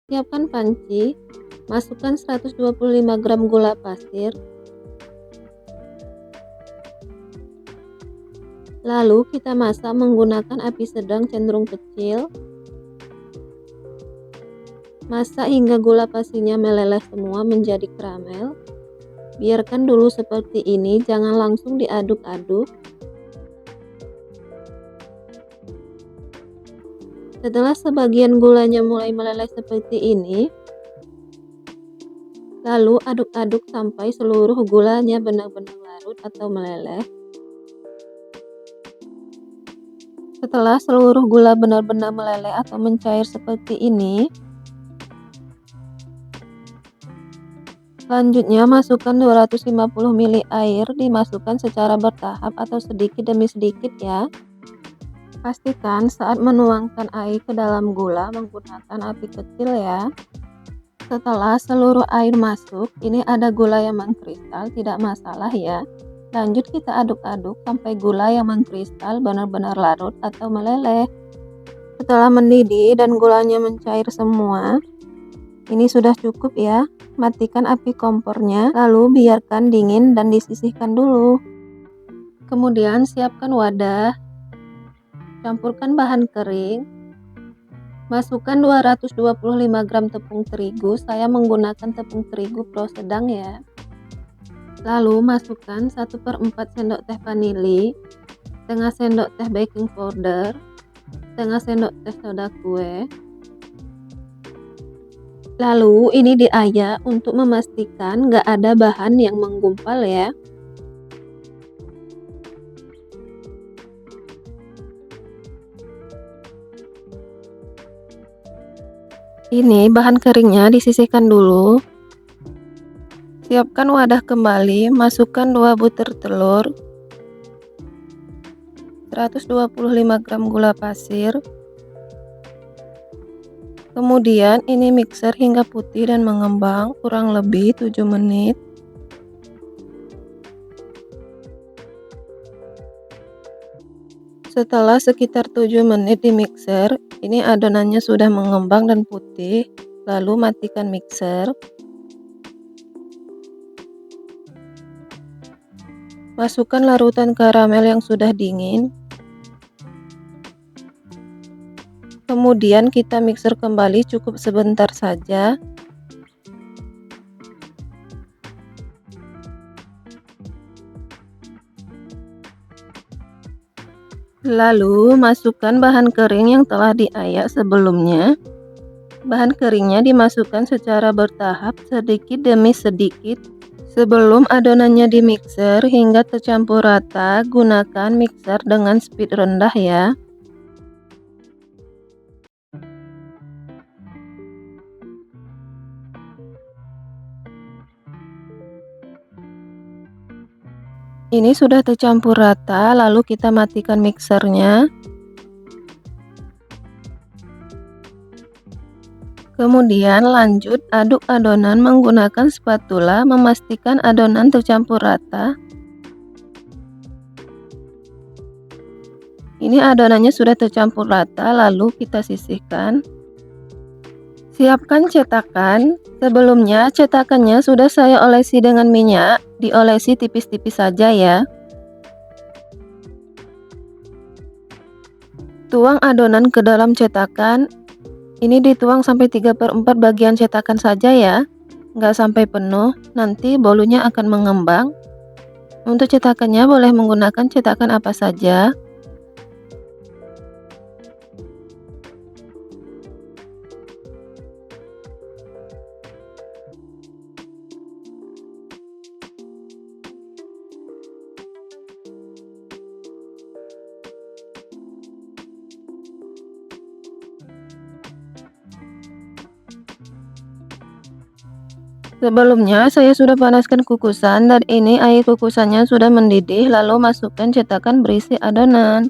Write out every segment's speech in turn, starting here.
Siapkan panci, masukkan 125 gram gula pasir, lalu kita masak menggunakan api sedang cenderung kecil. Masak hingga gula pasirnya meleleh semua menjadi karamel. Biarkan dulu seperti ini, jangan langsung diaduk-aduk. Setelah sebagian gulanya mulai meleleh seperti ini, lalu aduk-aduk sampai seluruh gulanya benar-benar larut atau meleleh. Setelah seluruh gula benar-benar meleleh atau mencair seperti ini, selanjutnya masukkan 250 ml air, dimasukkan secara bertahap atau sedikit demi sedikit ya. Pastikan saat menuangkan air ke dalam gula menggunakan api kecil ya. Setelah seluruh air masuk, ini ada gula yang mengkristal, tidak masalah ya. Lanjut kita aduk-aduk sampai gula yang mengkristal benar-benar larut atau meleleh. Setelah mendidih dan gulanya mencair semua, ini sudah cukup ya. Matikan api kompornya, lalu biarkan dingin dan disisihkan dulu. Kemudian siapkan wadah. Campurkan bahan kering, masukkan 225 gram tepung terigu, saya menggunakan tepung terigu pro sedang ya. Lalu masukkan 1/4 sendok teh vanili, setengah sendok teh baking powder, setengah sendok teh soda kue. Lalu ini diayak untuk memastikan gak ada bahan yang menggumpal ya. Ini bahan keringnya disisihkan dulu. Siapkan wadah kembali, masukkan 2 butir telur, 125 gram gula pasir. Kemudian ini mixer hingga putih dan mengembang kurang lebih 7 menit. Setelah sekitar 7 menit di mixer, ini adonannya sudah mengembang dan putih. Lalu matikan mixer. Masukkan larutan karamel yang sudah dingin. Kemudian kita mixer kembali cukup sebentar saja. Lalu masukkan bahan kering yang telah diayak sebelumnya. Bahan keringnya dimasukkan secara bertahap sedikit demi sedikit. Sebelum adonannya di mixer hingga tercampur rata, gunakan mixer dengan speed rendah ya. Ini sudah tercampur rata, lalu kita matikan mixernya. Kemudian lanjut aduk adonan menggunakan spatula, memastikan adonan tercampur rata. Ini adonannya sudah tercampur rata, lalu kita sisihkan. Siapkan cetakan. Sebelumnya cetakannya sudah saya olesi dengan minyak, diolesi tipis-tipis saja ya. Tuang adonan ke dalam cetakan. Ini dituang sampai 3/4 bagian cetakan saja ya, nggak sampai penuh, nanti bolunya akan mengembang. Untuk cetakannya boleh menggunakan cetakan apa saja. Sebelumnya saya sudah panaskan kukusan dan ini air kukusannya sudah mendidih, lalu masukkan cetakan berisi adonan.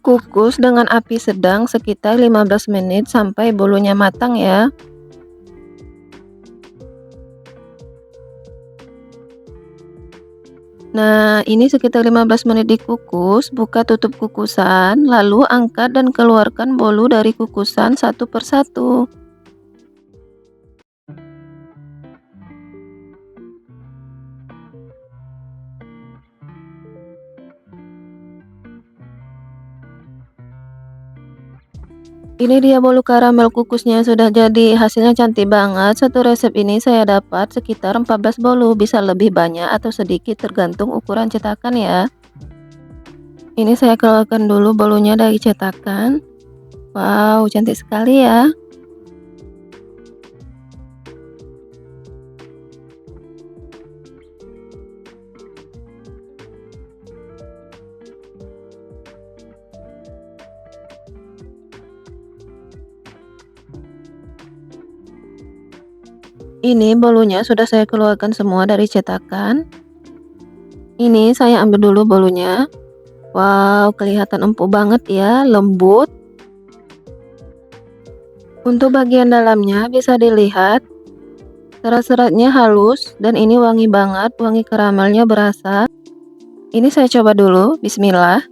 Kukus dengan api sedang sekitar 15 menit sampai bolunya matang ya. Nah, ini sekitar 15 menit dikukus, buka tutup kukusan, lalu angkat dan keluarkan bolu dari kukusan satu persatu. Ini dia bolu karamel kukusnya sudah jadi, hasilnya cantik banget. Satu resep ini saya dapat sekitar 14 bolu, bisa lebih banyak atau sedikit tergantung ukuran cetakan ya. Ini saya keluarkan dulu bolunya dari cetakan. Wow, cantik sekali ya. Ini bolunya sudah saya keluarkan semua dari cetakan. Ini saya ambil dulu bolunya. Wow, kelihatan empuk banget ya, lembut. Untuk bagian dalamnya bisa dilihat serat-seratnya halus dan ini wangi banget, wangi karamelnya berasa. Ini saya coba dulu, bismillah.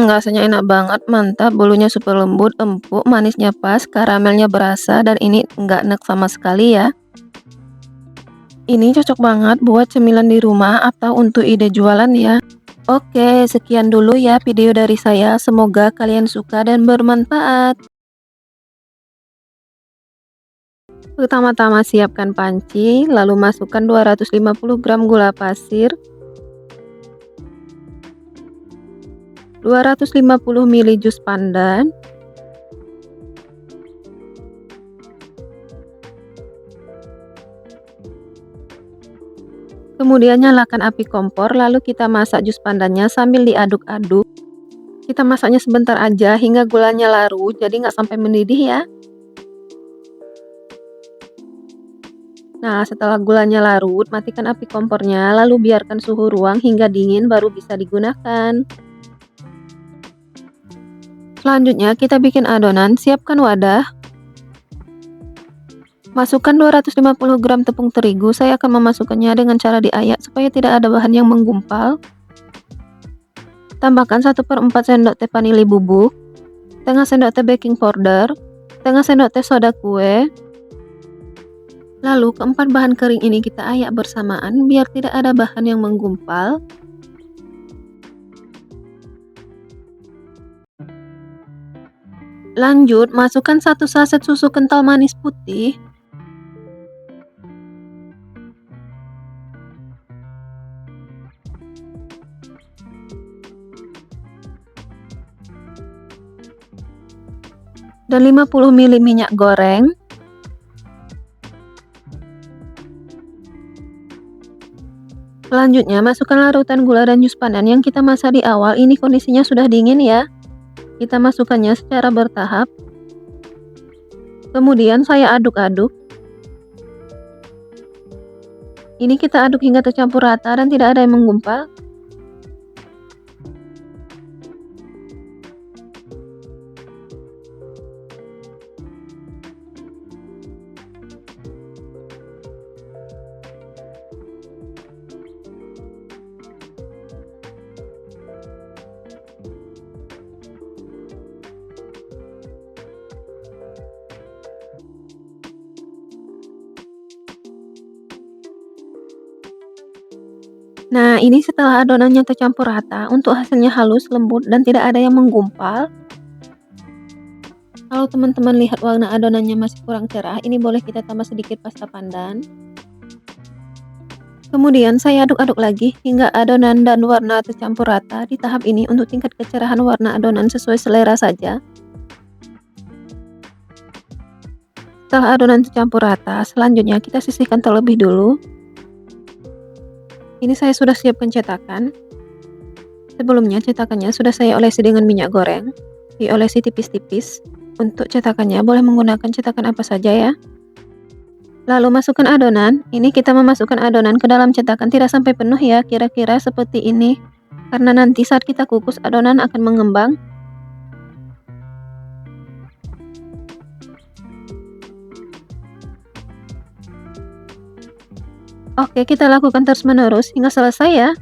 Rasanya enak banget, mantap, bolunya super lembut, empuk, manisnya pas, karamelnya berasa dan ini nggak enek sama sekali ya. Ini cocok banget buat cemilan di rumah atau untuk ide jualan ya. Oke, sekian dulu ya video dari saya. Semoga kalian suka dan bermanfaat. Pertama-tama siapkan panci, lalu masukkan 250 gram gula pasir, 250 ml jus pandan, kemudian nyalakan api kompor, lalu kita masak jus pandannya sambil diaduk-aduk. Kita masaknya sebentar aja hingga gulanya larut, jadi nggak sampai mendidih ya. Nah, setelah gulanya larut, matikan api kompornya, lalu biarkan suhu ruang hingga dingin baru bisa digunakan. Selanjutnya, kita bikin adonan, siapkan wadah. Masukkan 250 gram tepung terigu, saya akan memasukkannya dengan cara diayak supaya tidak ada bahan yang menggumpal. Tambahkan 1/4 sendok teh vanili bubuk, setengah sendok teh baking powder, setengah sendok teh soda kue. Lalu keempat bahan kering ini kita ayak bersamaan biar tidak ada bahan yang menggumpal. Lanjut, masukkan 1 saset susu kental manis putih, dan 50 ml minyak goreng. Selanjutnya, masukkan larutan gula dan jus pandan yang kita masak di awal. Ini kondisinya sudah dingin ya. Kita masukkannya secara bertahap. Kemudian saya aduk-aduk. Ini kita aduk hingga tercampur rata dan tidak ada yang menggumpal. Nah, ini setelah adonannya tercampur rata, untuk hasilnya halus, lembut, dan tidak ada yang menggumpal. Kalau teman-teman lihat warna adonannya masih kurang cerah, ini boleh kita tambah sedikit pasta pandan. Kemudian saya aduk-aduk lagi hingga adonan dan warna tercampur rata. Di tahap ini untuk tingkat kecerahan warna adonan sesuai selera saja. Setelah adonan tercampur rata, selanjutnya kita sisihkan terlebih dulu. Ini saya sudah siapkan cetakan. Sebelumnya cetakannya sudah saya olesi dengan minyak goreng. Diolesi tipis-tipis. Untuk cetakannya boleh menggunakan cetakan apa saja ya. Lalu masukkan adonan. Ini kita memasukkan adonan ke dalam cetakan tidak sampai penuh ya, kira-kira seperti ini. Karena nanti saat kita kukus adonan akan mengembang. Oke, kita lakukan terus-menerus hingga selesai ya.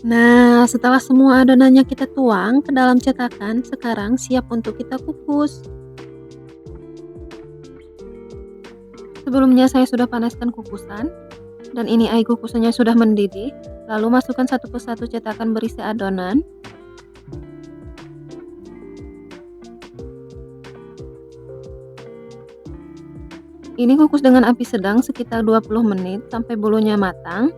Nah, setelah semua adonannya kita tuang ke dalam cetakan, sekarang siap untuk kita kukus. Sebelumnya saya sudah panaskan kukusan, dan ini air kukusannya sudah mendidih. Lalu masukkan satu persatu cetakan berisi adonan. Ini kukus dengan api sedang sekitar 20 menit sampai bulunya matang.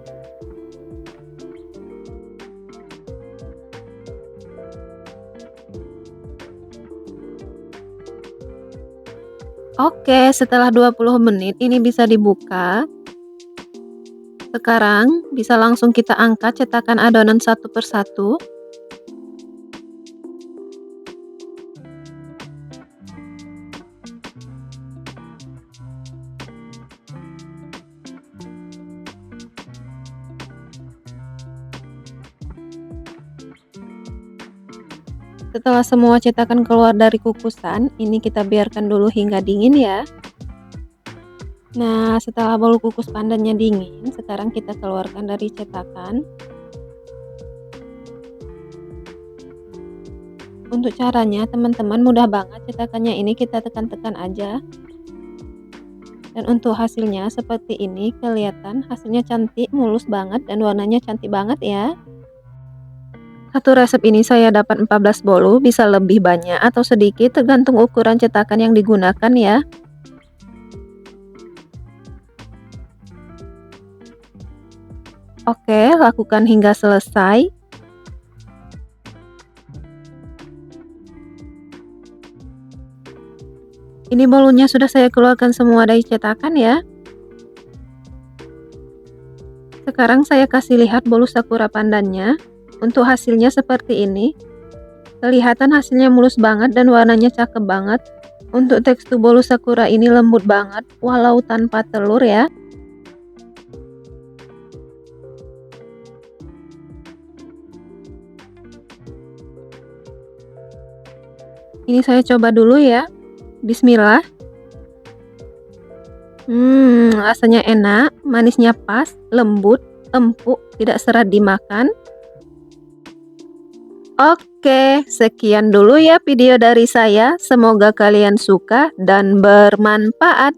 Oke, setelah 20 menit ini bisa dibuka. Sekarang bisa langsung kita angkat cetakan adonan satu persatu. Setelah semua cetakan keluar dari kukusan, ini kita biarkan dulu hingga dingin ya. Nah, setelah bolu kukus pandannya dingin, sekarang kita keluarkan dari cetakan. Untuk caranya, teman-teman mudah banget, cetakannya ini kita tekan-tekan aja. Dan untuk hasilnya seperti ini, kelihatan hasilnya cantik, mulus banget, dan warnanya cantik banget ya. Satu resep ini saya dapat 14 bolu, bisa lebih banyak atau sedikit tergantung ukuran cetakan yang digunakan ya. Oke, lakukan hingga selesai. Ini bolunya sudah saya keluarkan semua dari cetakan ya. Sekarang saya kasih lihat bolu sakura pandannya. Untuk hasilnya seperti ini. Kelihatan hasilnya mulus banget dan warnanya cakep banget. Untuk tekstur bolu sakura ini lembut banget walau tanpa telur ya. Ini saya coba dulu ya. Bismillah. Rasanya enak, manisnya pas, lembut, empuk, tidak serat dimakan. Oke, sekian dulu ya video dari saya. Semoga kalian suka dan bermanfaat.